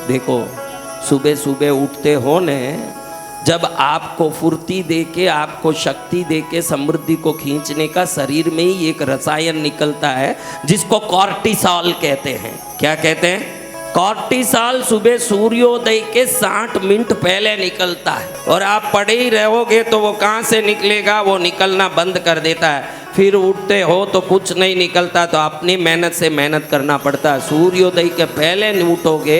देखो सुबह सुबह उठते हो ने, जब आपको फुर्ती देके, आपको शक्ति देके समृद्धि को खींचने का शरीर में ही एक रसायन निकलता है जिसको कॉर्टिसॉल कहते हैं। क्या कहते हैं? कॉर्टिसॉल सुबह सूर्योदय के 60 मिनट पहले निकलता है, और आप पड़े ही रहोगे तो वो कहाँ से निकलेगा? वो निकलना बंद कर देता है। फिर उठते हो तो कुछ नहीं निकलता, तो अपनी मेहनत से मेहनत करना पड़ता है। सूर्योदय के पहले उठोगे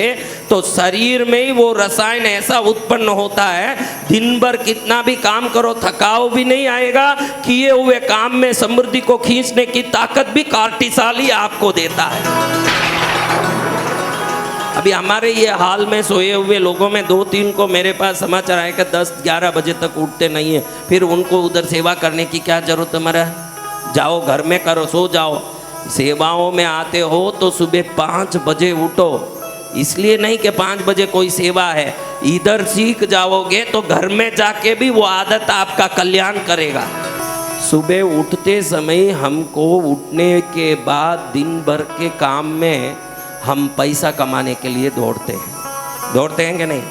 तो शरीर में ही वो रसायन ऐसा उत्पन्न होता है, दिन भर कितना भी काम करो थकाव भी नहीं आएगा। किए हुए काम में समृद्धि को खींचने की ताकत भी कॉर्टिसॉल ही आपको देता है। अभी हमारे ये हाल में सोए हुए लोगों में 2-3 को मेरे पास समाचार आया कि 10-11 बजे तक उठते नहीं है। फिर उनको उधर सेवा करने की क्या जरूरत है? हमारा जाओ घर में करो, सो जाओ। सेवाओं में आते हो तो सुबह 5 बजे उठो। इसलिए नहीं कि 5 बजे कोई सेवा है, इधर सीख जाओगे तो घर में जाके भी वो आदत आपका कल्याण करेगा। सुबह उठते समय हमको उठने के बाद दिन भर के काम में हम पैसा कमाने के लिए दौड़ते हैं कि नहीं?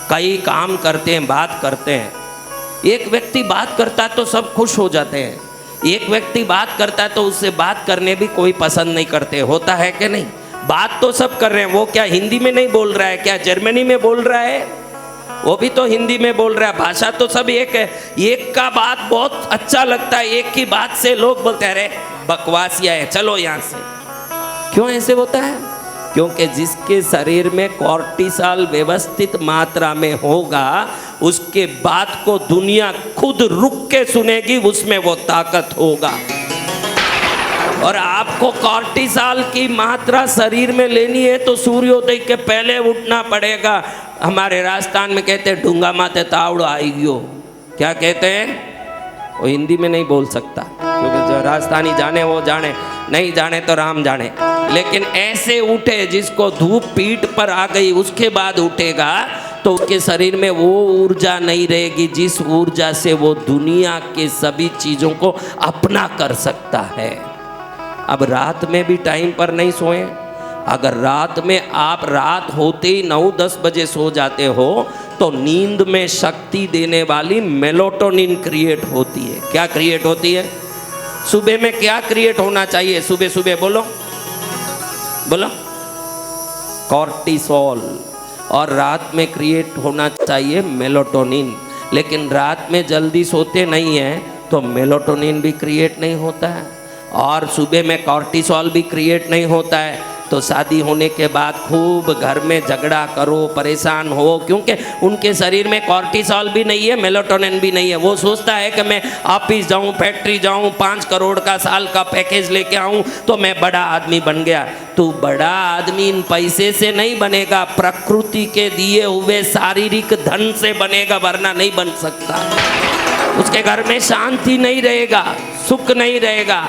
कई काम करते हैं, बात करते हैं। एक व्यक्ति बात करता है तो सब खुश हो जाते हैं, एक व्यक्ति बात करता है तो उससे बात करने भी कोई पसंद नहीं करते। होता है कि नहीं? बात तो सब कर रहे हैं, वो क्या हिंदी में नहीं बोल रहा है? क्या जर्मनी में बोल रहा है? वो भी तो हिंदी में बोल रहा है। भाषा तो सब एक है। एक का बात बहुत अच्छा लगता है, एक की बात से लोग बोलते हैं अरे बकवासिया है, चलो यहाँ से। क्यों ऐसे होता है? क्योंकि जिसके शरीर में कॉर्टिसॉल व्यवस्थित मात्रा में होगा, उसके बात को दुनिया खुद रुक के सुनेगी, उसमें वो ताकत होगा। और आपको कॉर्टिसॉल की मात्रा शरीर में लेनी है तो सूर्योदय के पहले उठना पड़ेगा। हमारे राजस्थान में कहते हैं ढूंगा माथे तावड़ो आई गयो। क्या कहते हैं? वो हिंदी में नहीं बोल सकता, क्योंकि जो राजस्थानी जाने वो जाने, नहीं जाने तो राम जाने। लेकिन ऐसे उठे जिसको धूप पीठ पर आ गई उसके बाद उठेगा तो उसके शरीर में वो ऊर्जा नहीं रहेगी जिस ऊर्जा से वो दुनिया के सभी चीज़ों को अपना कर सकता है। अब रात में भी टाइम पर नहीं सोएं। अगर रात में आप रात होते ही 9-10 बजे सो जाते हो तो नींद में शक्ति देने वाली मेलाटोनिन क्रिएट होती है। क्या क्रिएट होती है? सुबह में क्या क्रिएट होना चाहिए? सुबह सुबह बोलो बोलो, कॉर्टिसॉल। और रात में क्रिएट होना चाहिए मेलाटोनिन। लेकिन रात में जल्दी सोते नहीं हैं तो मेलाटोनिन भी क्रिएट नहीं होता है और सुबह में कॉर्टिसॉल भी क्रिएट नहीं होता है। तो शादी होने के बाद खूब घर में झगड़ा करो, परेशान हो, क्योंकि उनके शरीर में कॉर्टिसॉल भी नहीं है, मेलाटोनिन भी नहीं है। वो सोचता है कि मैं ऑफिस जाऊं, फैक्ट्री जाऊं, 5 करोड़ का साल का पैकेज लेके आऊं तो मैं बड़ा आदमी बन गया। तू बड़ा आदमी इन पैसे से नहीं बनेगा, प्रकृति के दिए हुए शारीरिक धन से बनेगा, वरना नहीं बन सकता। उसके घर में शांति नहीं रहेगा, सुख नहीं रहेगा।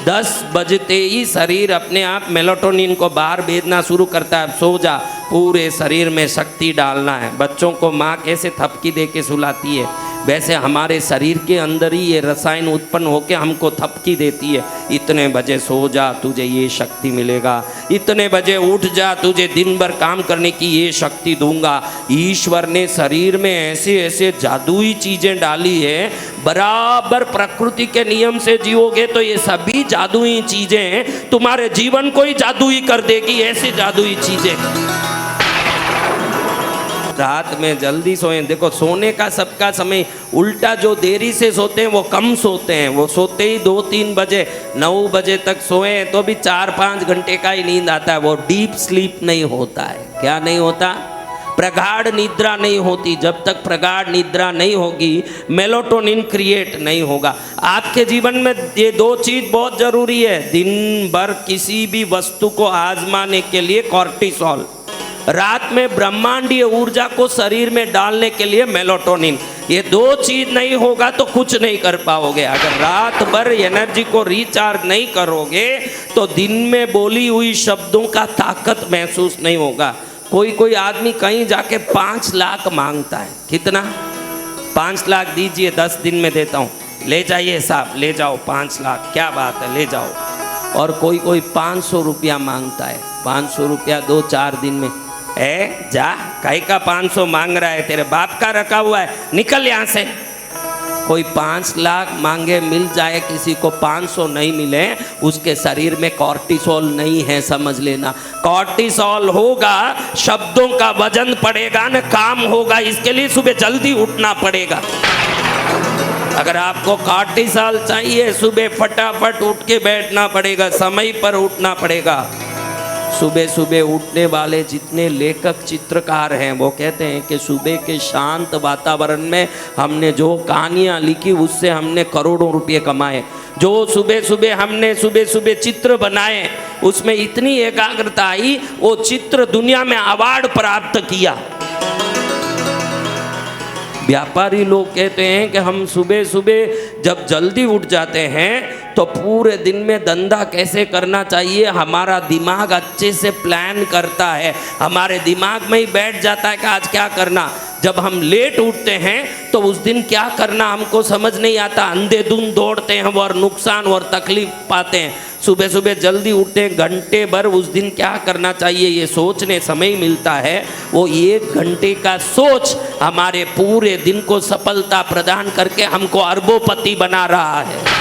10 बजते ही शरीर अपने आप मेलाटोनिन को बाहर भेजना शुरू करता है। सो जा, पूरे शरीर में शक्ति डालना है। बच्चों को माँ कैसे थपकी दे के सुलाती है, वैसे हमारे शरीर के अंदर ही ये रसायन उत्पन्न होकर हमको थपकी देती है। इतने बजे सो जा, तुझे ये शक्ति मिलेगा। इतने बजे उठ जा, तुझे दिन भर काम करने की ये शक्ति दूंगा। ईश्वर ने शरीर में ऐसे ऐसे जादुई चीज़ें डाली है, बराबर प्रकृति के नियम से जियोगे तो ये सभी जादुई चीज़ें तुम्हारे जीवन को ही जादुई कर देगी। ऐसी जादुई चीज़ें। रात में जल्दी सोएं। देखो सोने का सबका समय उल्टा, जो देरी से सोते हैं वो कम सोते हैं। वो सोते ही 2-3 बजे, 9 बजे तक सोएं तो भी 4-5 घंटे का ही नींद आता है। वो डीप स्लीप नहीं होता है। क्या नहीं होता? प्रगाढ़ निद्रा नहीं होती। जब तक प्रगाढ़ निद्रा नहीं होगी मेलाटोनिन क्रिएट नहीं होगा। आपके जीवन में ये 2 चीज़ बहुत ज़रूरी है। दिन भर किसी भी वस्तु को आजमाने के लिए कॉर्टिसॉल, रात में ब्रह्मांडीय ऊर्जा को शरीर में डालने के लिए मेलाटोनिन। ये 2 चीज नहीं होगा तो कुछ नहीं कर पाओगे। अगर रात भर एनर्जी को रिचार्ज नहीं करोगे तो दिन में बोली हुई शब्दों का ताकत महसूस नहीं होगा। कोई आदमी कहीं जाके 5 लाख मांगता है। कितना? 5 लाख दीजिए, 10 दिन में देता हूँ। ले जाइए साहब, ले जाओ 5 लाख, क्या बात है, ले जाओ। और कोई 500 रुपया मांगता है। 500 रुपया 2-4 दिन में। ए जा, काहे का 500 मांग रहा है, तेरे बाप का रखा हुआ है, निकल यहाँ से। कोई 5 लाख मांगे मिल जाए, किसी को 500 नहीं मिले, उसके शरीर में कॉर्टिसोल नहीं है, समझ लेना। कॉर्टिसोल होगा, शब्दों का वजन पड़ेगा न, काम होगा। इसके लिए सुबह जल्दी उठना पड़ेगा। अगर आपको कॉर्टिसोल चाहिए, सुबह फटाफट उठ के बैठना पड़ेगा, समय पर उठना पड़ेगा। सुबह सुबह उठने वाले जितने लेखक चित्रकार हैं, वो कहते हैं कि सुबह के शांत वातावरण में हमने जो कहानियाँ लिखी, उससे हमने करोड़ों रुपये कमाए। जो सुबह सुबह चित्र बनाए, उसमें इतनी एकाग्रता आई, वो चित्र दुनिया में अवार्ड प्राप्त किया। व्यापारी लोग कहते हैं कि हम सुबह सुबह जब जल्दी उठ जाते हैं तो पूरे दिन में धंधा कैसे करना चाहिए, हमारा दिमाग अच्छे से प्लान करता है, हमारे दिमाग में ही बैठ जाता है कि आज क्या करना। जब हम लेट उठते हैं तो उस दिन क्या करना हमको समझ नहीं आता, अंधेधुंध दौड़ते हैं और नुकसान और तकलीफ पाते हैं। सुबह सुबह जल्दी उठते हैं, घंटे भर उस दिन क्या करना चाहिए ये सोचने समय मिलता है। वो 1 घंटे का सोच हमारे पूरे दिन को सफलता प्रदान करके हमको अरबोपति बना रहा है।